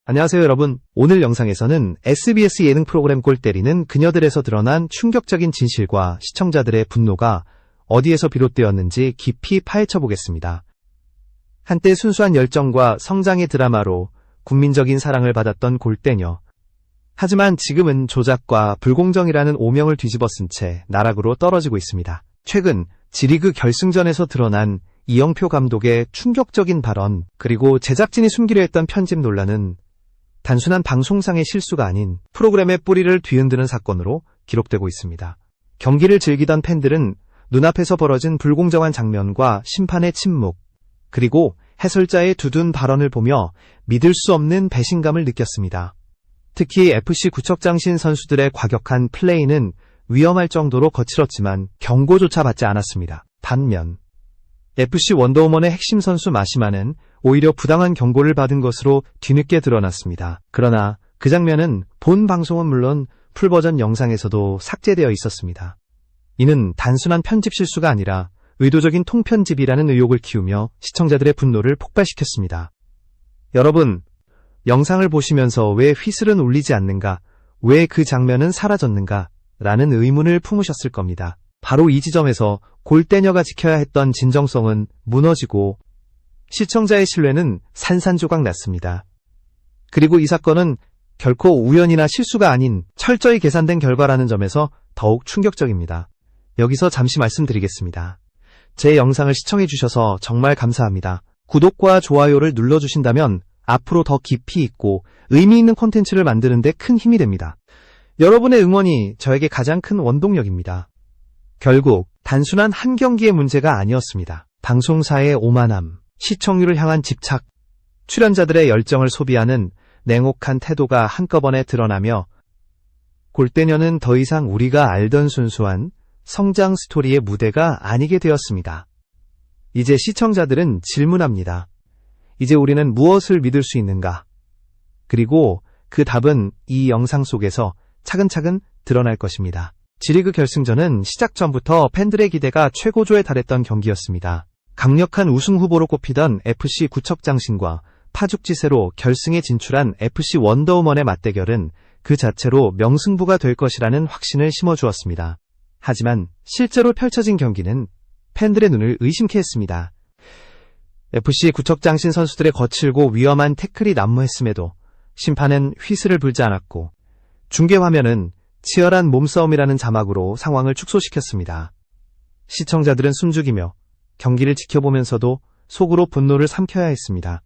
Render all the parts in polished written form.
안녕하세요 여러분. 오늘 영상에서는 SBS 예능 프로그램 골 때리는 그녀들에서 드러난 충격적인 진실과 시청자들의 분노가 어디에서 비롯되었는지 깊이 파헤쳐 보겠습니다. 한때 순수한 열정과 성장의 드라마로 국민적인 사랑을 받았던 골대녀. 하지만 지금은 조작과 불공정이라는 오명을 뒤집어쓴 채 나락으로 떨어지고 있습니다. 최근 G리그 결승전에서 드러난 이영표 감독의 충격적인 발언, 그리고 제작진이 숨기려 했던 편집 논란은 단순한 방송상의 실수가 아닌 프로그램의 뿌리를 뒤흔드는 사건으로 기록되고 있습니다. 경기를 즐기던 팬들은 눈앞에서 벌어진 불공정한 장면과 심판의 침묵, 그리고 해설자의 두둔 발언을 보며 믿을 수 없는 배신감을 느꼈습니다. 특히 FC 구척장신 선수들의 과격한 플레이는 위험할 정도로 거칠었지만 경고조차 받지 않았습니다. 반면 FC 원더우먼의 핵심 선수 마시마는 오히려 부당한 경고를 받은 것으로 뒤늦게 드러났습니다. 그러나 그 장면은 본 방송은 물론 풀버전 영상에서도 삭제되어 있었습니다. 이는 단순한 편집 실수가 아니라 의도적인 통편집이라는 의혹을 키우며 시청자들의 분노를 폭발시켰습니다. 여러분, 영상을 보시면서 왜 휘슬은 울리지 않는가, 왜 그 장면은 사라졌는가 라는 의문을 품으셨을 겁니다. 바로 이 지점에서 골대녀가 지켜야 했던 진정성은 무너지고 시청자의 신뢰는 산산조각 났습니다. 그리고 이 사건은 결코 우연이나 실수가 아닌 철저히 계산된 결과라는 점에서 더욱 충격적입니다. 여기서 잠시 말씀드리겠습니다. 제 영상을 시청해주셔서 정말 감사합니다. 구독과 좋아요를 눌러주신다면 앞으로 더 깊이 있고 의미 있는 콘텐츠를 만드는 데 큰 힘이 됩니다. 여러분의 응원이 저에게 가장 큰 원동력입니다. 결국 단순한 한 경기의 문제가 아니었습니다. 방송사의 오만함, 시청률을 향한 집착, 출연자들의 열정을 소비하는 냉혹한 태도가 한꺼번에 드러나며 골대녀는 더 이상 우리가 알던 순수한 성장 스토리의 무대가 아니게 되었습니다. 이제 시청자들은 질문합니다. 이제 우리는 무엇을 믿을 수 있는가? 그리고 그 답은 이 영상 속에서 차근차근 드러날 것입니다. G리그 결승전은 시작 전부터 팬들의 기대가 최고조에 달했던 경기였습니다. 강력한 우승 후보로 꼽히던 FC 구척장신과 파죽지세로 결승에 진출한 FC 원더우먼의 맞대결은 그 자체로 명승부가 될 것이라는 확신을 심어주었습니다. 하지만 실제로 펼쳐진 경기는 팬들의 눈을 의심케 했습니다. FC 구척장신 선수들의 거칠고 위험한 태클이 난무했음에도 심판은 휘슬을 불지 않았고 중계화면은 치열한 몸싸움이라는 자막으로 상황을 축소시켰습니다. 시청자들은 숨죽이며 경기를 지켜보면서도 속으로 분노를 삼켜야 했습니다.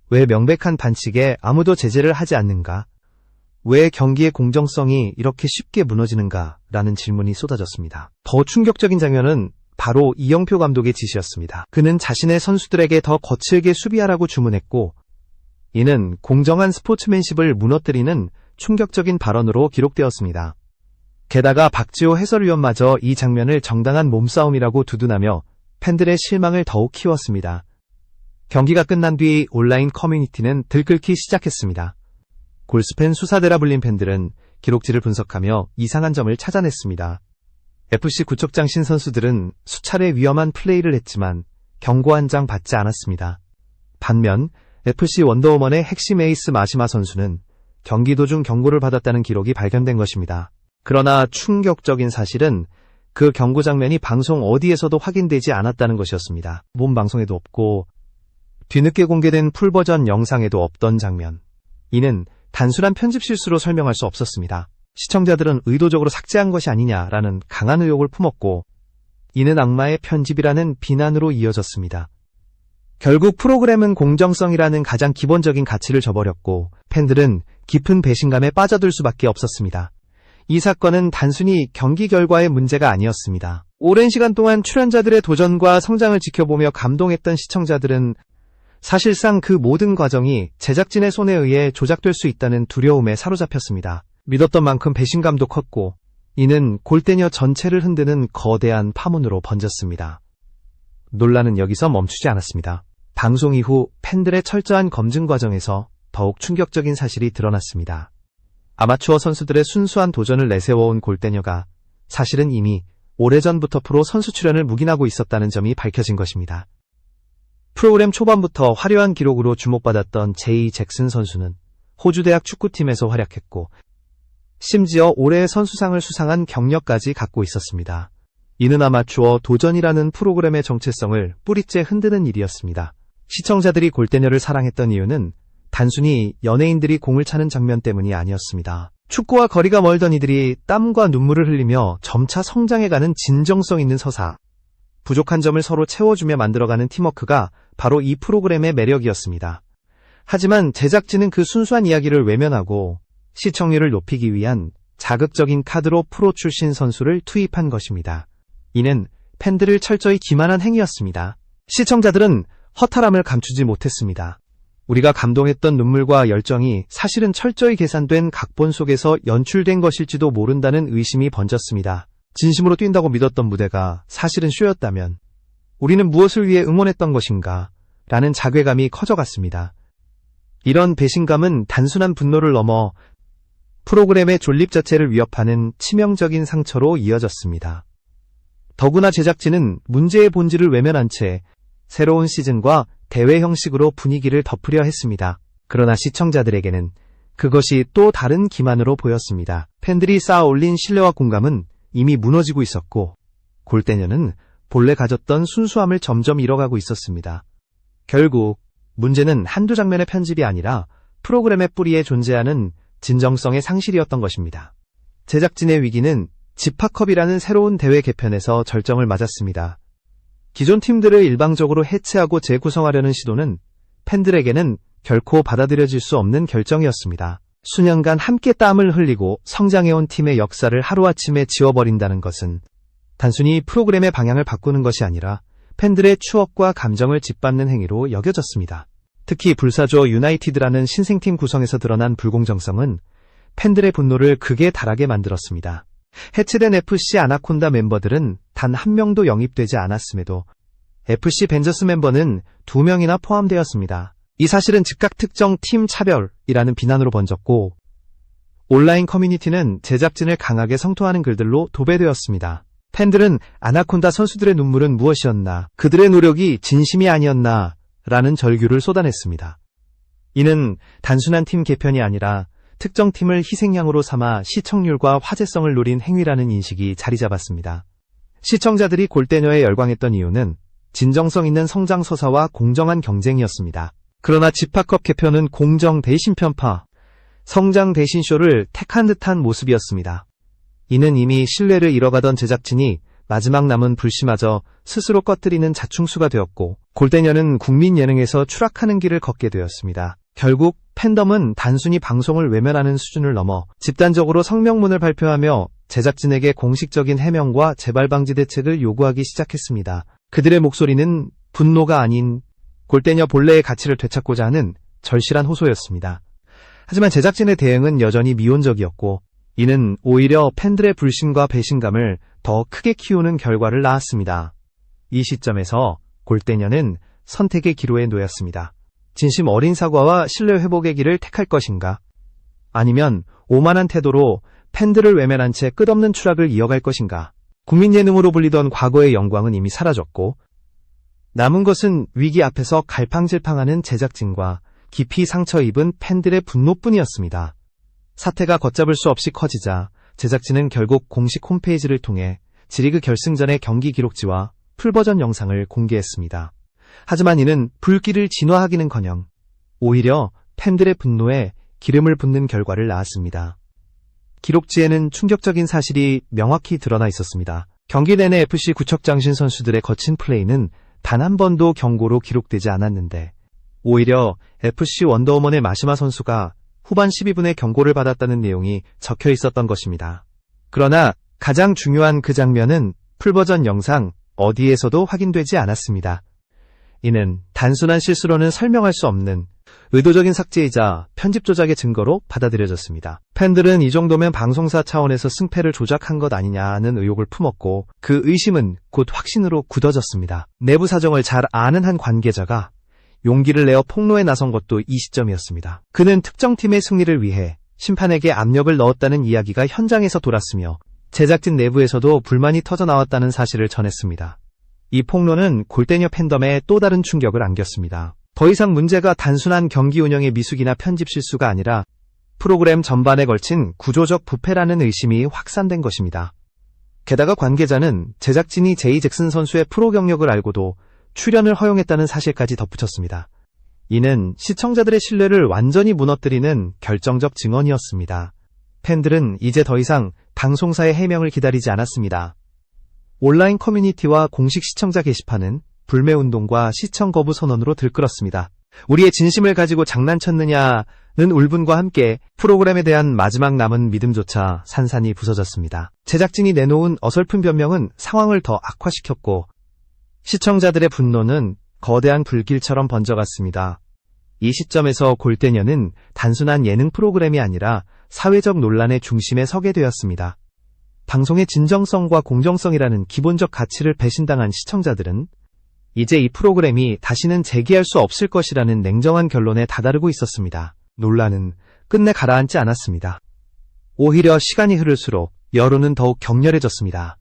왜 명백한 반칙에 아무도 제재를 하지 않는가? 왜 경기의 공정성이 이렇게 쉽게 무너지는가? 라는 질문이 쏟아졌습니다. 더 충격적인 장면은 바로 이영표 감독의 지시였습니다. 그는 자신의 선수들에게 더 거칠게 수비하라고 주문했고, 이는 공정한 스포츠맨십을 무너뜨리는 충격적인 발언으로 기록되었습니다. 게다가 박지호 해설위원마저 이 장면을 정당한 몸싸움이라고 두둔하며 팬들의 실망을 더욱 키웠습니다. 경기가 끝난 뒤 온라인 커뮤니티는 들끓기 시작했습니다. 골스팬 수사대라 불린 팬들은 기록지를 분석하며 이상한 점을 찾아냈습니다. FC 구척장신 선수들은 수차례 위험한 플레이를 했지만 경고 한 장 받지 않았습니다. 반면 FC 원더우먼의 핵심 에이스 마시마 선수는 경기 도중 경고를 받았다는 기록이 발견된 것입니다. 그러나 충격적인 사실은 그 경고 장면이 방송 어디에서도 확인되지 않았다는 것이었습니다. 본 방송에도 없고 뒤늦게 공개된 풀버전 영상에도 없던 장면. 이는 단순한 편집 실수로 설명할 수 없었습니다. 시청자들은 의도적으로 삭제한 것이 아니냐라는 강한 의혹을 품었고, 이는 악마의 편집이라는 비난으로 이어졌습니다. 결국 프로그램은 공정성이라는 가장 기본적인 가치를 저버렸고 팬들은 깊은 배신감에 빠져들 수밖에 없었습니다. 이 사건은 단순히 경기 결과의 문제가 아니었습니다. 오랜 시간 동안 출연자들의 도전과 성장을 지켜보며 감동했던 시청자들은 사실상 그 모든 과정이 제작진의 손에 의해 조작될 수 있다는 두려움에 사로잡혔습니다. 믿었던 만큼 배신감도 컸고, 이는 골대녀 전체를 흔드는 거대한 파문으로 번졌습니다. 논란은 여기서 멈추지 않았습니다. 방송 이후 팬들의 철저한 검증 과정에서 더욱 충격적인 사실이 드러났습니다. 아마추어 선수들의 순수한 도전을 내세워온 골대녀가 사실은 이미 오래전부터 프로 선수 출연을 묵인하고 있었다는 점이 밝혀진 것입니다. 프로그램 초반부터 화려한 기록으로 주목받았던 제이 잭슨 선수는 호주 대학 축구팀에서 활약했고 심지어 올해의 선수상을 수상한 경력까지 갖고 있었습니다. 이는 아마추어 도전이라는 프로그램의 정체성을 뿌리째 흔드는 일이었습니다. 시청자들이 골대녀를 사랑했던 이유는 단순히 연예인들이 공을 차는 장면 때문이 아니었습니다. 축구와 거리가 멀던 이들이 땀과 눈물을 흘리며 점차 성장해가는 진정성 있는 서사, 부족한 점을 서로 채워주며 만들어가는 팀워크가 바로 이 프로그램의 매력이었습니다. 하지만 제작진은 그 순수한 이야기를 외면하고 시청률을 높이기 위한 자극적인 카드로 프로 출신 선수를 투입한 것입니다. 이는 팬들을 철저히 기만한 행위였습니다. 시청자들은 허탈함을 감추지 못했습니다. 우리가 감동했던 눈물과 열정이 사실은 철저히 계산된 각본 속에서 연출된 것일지도 모른다는 의심이 번졌습니다. 진심으로 뛴다고 믿었던 무대가 사실은 쇼였다면 우리는 무엇을 위해 응원했던 것인가? 라는 자괴감이 커져갔습니다. 이런 배신감은 단순한 분노를 넘어 프로그램의 존립 자체를 위협하는 치명적인 상처로 이어졌습니다. 더구나 제작진은 문제의 본질을 외면한 채 새로운 시즌과 대회 형식으로 분위기를 덮으려 했습니다. 그러나 시청자들에게는 그것이 또 다른 기만으로 보였습니다. 팬들이 쌓아 올린 신뢰와 공감은 이미 무너지고 있었고 골대녀는 본래 가졌던 순수함을 점점 잃어가고 있었습니다. 결국 문제는 한두 장면의 편집이 아니라 프로그램의 뿌리에 존재하는 진정성의 상실이었던 것입니다. 제작진의 위기는 지파컵이라는 새로운 대회 개편에서 절정을 맞았습니다. 기존 팀들을 일방적으로 해체하고 재구성하려는 시도는 팬들에게는 결코 받아들여질 수 없는 결정이었습니다. 수년간 함께 땀을 흘리고 성장해온 팀의 역사를 하루아침에 지워버린다는 것은 단순히 프로그램의 방향을 바꾸는 것이 아니라 팬들의 추억과 감정을 짓밟는 행위로 여겨졌습니다. 특히 불사조 유나이티드라는 신생팀 구성에서 드러난 불공정성은 팬들의 분노를 극에 달하게 만들었습니다. 해체된 FC 아나콘다 멤버들은 단 한 명도 영입되지 않았음에도 FC 벤저스 멤버는 2명이나 포함되었습니다. 이 사실은 즉각 특정 팀 차별이라는 비난으로 번졌고 온라인 커뮤니티는 제작진을 강하게 성토하는 글들로 도배되었습니다. 팬들은 아나콘다 선수들의 눈물은 무엇이었나, 그들의 노력이 진심이 아니었나 라는 절규를 쏟아냈습니다. 이는 단순한 팀 개편이 아니라 특정 팀을 희생양으로 삼아 시청률과 화제성을 노린 행위라는 인식이 자리 잡았습니다. 시청자들이 골대녀에 열광했던 이유는 진정성 있는 성장 서사와 공정한 경쟁이었습니다. 그러나 지파컵 개편은 공정 대신 편파, 성장 대신 쇼를 택한 듯한 모습이었습니다. 이는 이미 신뢰를 잃어가던 제작진이 마지막 남은 불씨마저 스스로 꺼뜨리는 자충수가 되었고 골대녀는 국민 예능에서 추락하는 길을 걷게 되었습니다. 결국 팬덤은 단순히 방송을 외면하는 수준을 넘어 집단적으로 성명문을 발표하며 제작진에게 공식적인 해명과 재발방지 대책을 요구하기 시작했습니다. 그들의 목소리는 분노가 아닌 골대녀 본래의 가치를 되찾고자 하는 절실한 호소였습니다. 하지만 제작진의 대응은 여전히 미온적이었고 이는 오히려 팬들의 불신과 배신감을 더 크게 키우는 결과를 낳았습니다. 이 시점에서 골대녀는 선택의 기로에 놓였습니다. 진심 어린 사과와 신뢰 회복의 길을 택할 것인가? 아니면 오만한 태도로 팬들을 외면한 채 끝없는 추락을 이어갈 것인가? 국민 예능으로 불리던 과거의 영광은 이미 사라졌고 남은 것은 위기 앞에서 갈팡질팡하는 제작진과 깊이 상처 입은 팬들의 분노뿐이었습니다. 사태가 걷잡을 수 없이 커지자 제작진은 결국 공식 홈페이지를 통해 G리그 결승전의 경기 기록지와 풀버전 영상을 공개했습니다. 하지만 이는 불길을 진화하기는커녕 오히려 팬들의 분노에 기름을 붓는 결과를 낳았습니다. 기록지에는 충격적인 사실이 명확히 드러나 있었습니다. 경기 내내 FC 구척장신 선수들의 거친 플레이는 단 한 번도 경고로 기록되지 않았는데 오히려 FC 원더우먼의 마시마 선수가 후반 12분에 경고를 받았다는 내용이 적혀 있었던 것입니다. 그러나 가장 중요한 그 장면은 풀버전 영상 어디에서도 확인되지 않았습니다. 이는 단순한 실수로는 설명할 수 없는 의도적인 삭제이자 편집 조작의 증거로 받아들여졌습니다. 팬들은 이 정도면 방송사 차원에서 승패를 조작한 것 아니냐는 의혹을 품었고 그 의심은 곧 확신으로 굳어졌습니다. 내부 사정을 잘 아는 한 관계자가 용기를 내어 폭로에 나선 것도 이 시점이었습니다. 그는 특정 팀의 승리를 위해 심판에게 압력을 넣었다는 이야기가 현장에서 돌았으며 제작진 내부에서도 불만이 터져나왔다는 사실을 전했습니다. 이 폭로는 골대녀 팬덤에 또 다른 충격을 안겼습니다. 더 이상 문제가 단순한 경기 운영의 미숙이나 편집 실수가 아니라 프로그램 전반에 걸친 구조적 부패라는 의심이 확산된 것입니다. 게다가 관계자는 제작진이 제이 잭슨 선수의 프로 경력을 알고도 출연을 허용했다는 사실까지 덧붙였습니다. 이는 시청자들의 신뢰를 완전히 무너뜨리는 결정적 증언이었습니다. 팬들은 이제 더 이상 방송사의 해명을 기다리지 않았습니다. 온라인 커뮤니티와 공식 시청자 게시판은 불매운동과 시청 거부 선언으로 들끓었습니다. 우리의 진심을 가지고 장난쳤느냐는 울분과 함께 프로그램에 대한 마지막 남은 믿음조차 산산이 부서졌습니다. 제작진이 내놓은 어설픈 변명은 상황을 더 악화시켰고 시청자들의 분노는 거대한 불길처럼 번져갔습니다. 이 시점에서 골대녀는 단순한 예능 프로그램이 아니라 사회적 논란의 중심에 서게 되었습니다. 방송의 진정성과 공정성이라는 기본적 가치를 배신당한 시청자들은 이제 이 프로그램이 다시는 재기할 수 없을 것이라는 냉정한 결론에 다다르고 있었습니다. 논란은 끝내 가라앉지 않았습니다. 오히려 시간이 흐를수록 여론은 더욱 격렬해졌습니다.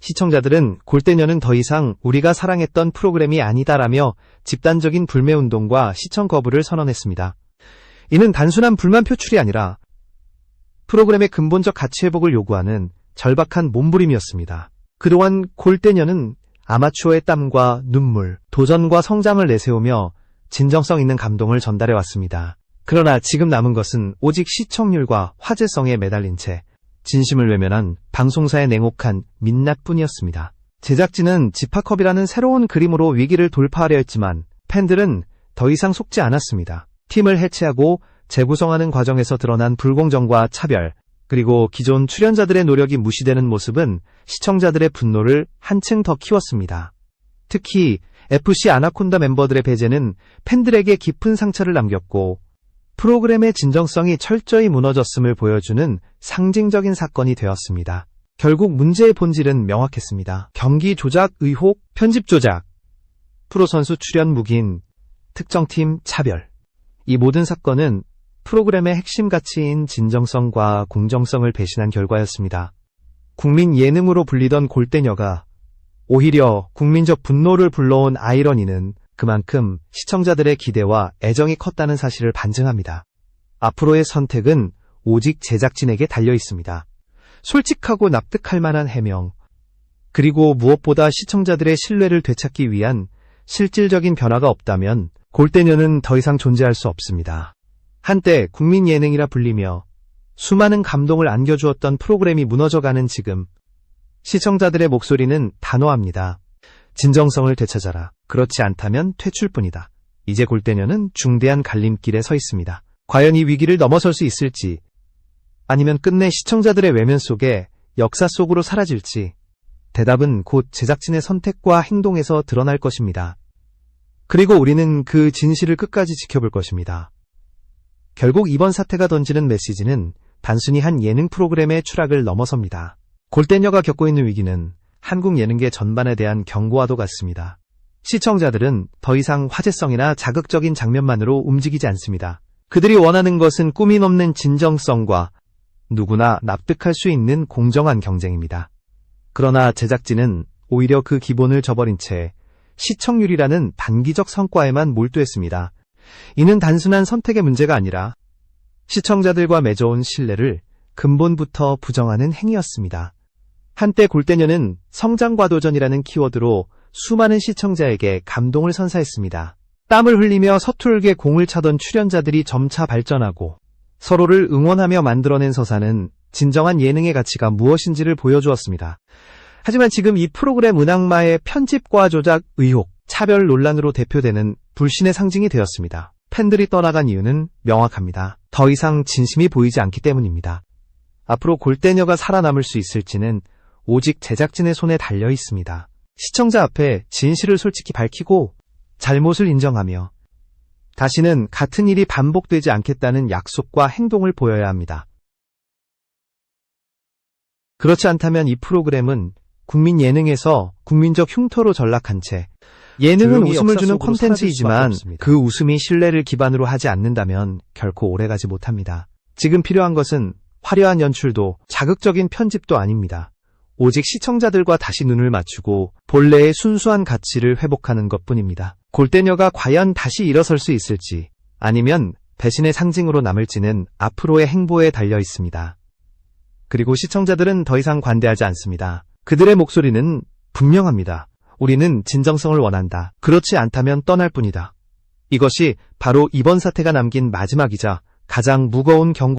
시청자들은 골대녀는 더 이상 우리가 사랑했던 프로그램이 아니다라며 집단적인 불매운동과 시청 거부를 선언했습니다. 이는 단순한 불만 표출이 아니라 프로그램의 근본적 가치 회복을 요구하는 절박한 몸부림이었습니다. 그동안 골대녀는 아마추어의 땀과 눈물, 도전과 성장을 내세우며 진정성 있는 감동을 전달해왔습니다. 그러나 지금 남은 것은 오직 시청률과 화제성에 매달린 채 진심을 외면한 방송사의 냉혹한 민낯뿐이었습니다. 제작진은 지파컵이라는 새로운 그림으로 위기를 돌파하려 했지만 팬들은 더 이상 속지 않았습니다. 팀을 해체하고 재구성하는 과정에서 드러난 불공정과 차별, 그리고 기존 출연자들의 노력이 무시되는 모습은 시청자들의 분노를 한층 더 키웠습니다. 특히 FC 아나콘다 멤버들의 배제는 팬들에게 깊은 상처를 남겼고 프로그램의 진정성이 철저히 무너졌음을 보여주는 상징적인 사건이 되었습니다. 결국 문제의 본질은 명확했습니다. 경기 조작 의혹, 편집 조작, 프로선수 출연 묵인, 특정팀 차별. 이 모든 사건은 프로그램의 핵심 가치인 진정성과 공정성을 배신한 결과였습니다. 국민 예능으로 불리던 골대녀가 오히려 국민적 분노를 불러온 아이러니는 그만큼 시청자들의 기대와 애정이 컸다는 사실을 반증합니다. 앞으로의 선택은 오직 제작진에게 달려 있습니다. 솔직하고 납득할 만한 해명, 그리고 무엇보다 시청자들의 신뢰를 되찾기 위한 실질적인 변화가 없다면 골대녀는 더 이상 존재할 수 없습니다. 한때 국민 예능이라 불리며 수많은 감동을 안겨주었던 프로그램이 무너져가는 지금 시청자들의 목소리는 단호합니다. 진정성을 되찾아라. 그렇지 않다면 퇴출뿐이다. 이제 골대녀는 중대한 갈림길에 서 있습니다. 과연 이 위기를 넘어설 수 있을지, 아니면 끝내 시청자들의 외면 속에 역사 속으로 사라질지, 대답은 곧 제작진의 선택과 행동에서 드러날 것입니다. 그리고 우리는 그 진실을 끝까지 지켜볼 것입니다. 결국 이번 사태가 던지는 메시지는 단순히 한 예능 프로그램의 추락을 넘어섭니다. 골대녀가 겪고 있는 위기는 한국 예능계 전반에 대한 경고와도 같습니다. 시청자들은 더 이상 화제성이나 자극적인 장면만으로 움직이지 않습니다. 그들이 원하는 것은 꾸밈 없는 진정성과 누구나 납득할 수 있는 공정한 경쟁입니다. 그러나 제작진은 오히려 그 기본을 저버린 채 시청률이라는 단기적 성과에만 몰두했습니다. 이는 단순한 선택의 문제가 아니라 시청자들과 맺어온 신뢰를 근본부터 부정하는 행위였습니다. 한때 골대녀는 성장과 도전이라는 키워드로 수많은 시청자에게 감동을 선사했습니다. 땀을 흘리며 서툴게 공을 차던 출연자들이 점차 발전하고 서로를 응원하며 만들어낸 서사는 진정한 예능의 가치가 무엇인지를 보여주었습니다. 하지만 지금 이 프로그램 은악마의 편집과 조작 의혹, 차별 논란으로 대표되는 불신의 상징이 되었습니다. 팬들이 떠나간 이유는 명확합니다. 더 이상 진심이 보이지 않기 때문입니다. 앞으로 골대녀가 살아남을 수 있을지는 오직 제작진의 손에 달려 있습니다. 시청자 앞에 진실을 솔직히 밝히고 잘못을 인정하며 다시는 같은 일이 반복되지 않겠다는 약속과 행동을 보여야 합니다. 그렇지 않다면 이 프로그램은 국민 예능에서 국민적 흉터로 전락한 채, 예능은 웃음을 주는 콘텐츠이지만 그 웃음이 신뢰를 기반으로 하지 않는다면 결코 오래가지 못합니다. 지금 필요한 것은 화려한 연출도 자극적인 편집도 아닙니다. 오직 시청자들과 다시 눈을 맞추고 본래의 순수한 가치를 회복하는 것뿐입니다. 골대녀가 과연 다시 일어설 수 있을지, 아니면 배신의 상징으로 남을지는 앞으로의 행보에 달려 있습니다. 그리고 시청자들은 더 이상 관대하지 않습니다. 그들의 목소리는 분명합니다. 우리는 진정성을 원한다. 그렇지 않다면 떠날 뿐이다. 이것이 바로 이번 사태가 남긴 마지막이자 가장 무거운 경고